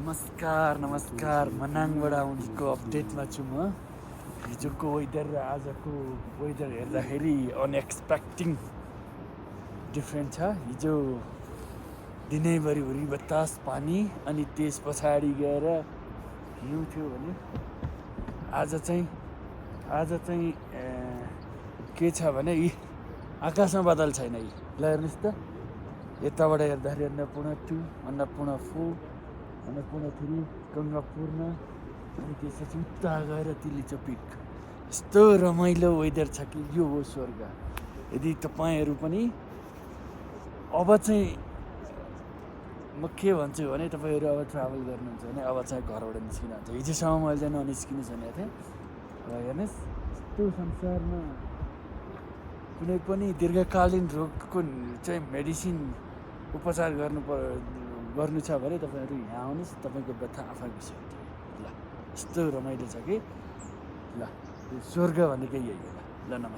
नमस्कार मनाङबाट आउनेको अपडेटमा छु म। हिजोको वेदर र आजको वेदर हेर्दाखेरि अनएक्सपेक्टिङ डिफ्रेन्ट छ। हिजो दिनैभरि हुरी बतास पानी अनि त्यस पछाडि गएर हिउँ थियो भने आज चाहिँ के छ भने यी आकाशमा बादल छैन। यी ल हेर्नुहोस् त, यताबाट हेर्दाखेरि अन्नपूर्ण 2, अन्नपूर्ण 4, अन्नपूर्ण 3, गङ्गापूर्ण अनि त्यसपछि उता गएर तिलिचो पिक। यस्तो रमाइलो वेदर छ कि यो हो स्वर्ग। यदि तपाईँहरू पनि अब चाहिँ म के भन्छु भने तपाईँहरू अब ट्राभल गर्नुहुन्छ भने अब चाहिँ घरबाट निस्किन हुन्छ। हिजोसम्म मैले चाहिँ ननिस्किनु भनेको थिएँ। र हेर्नुहोस्, यस्तो संसारमा कुनै पनि दीर्घकालीन रोगको चाहिँ मेडिसिन उपचार गर्नु छ भने तपाईँहरू यहाँ आउनुहोस्, तपाईँको व्यथा आफै बिर्सिन्छ। ल यस्तो रमाइलो छ कि ल, स्वर्ग भनेकै यही हो। ल नमस्कार।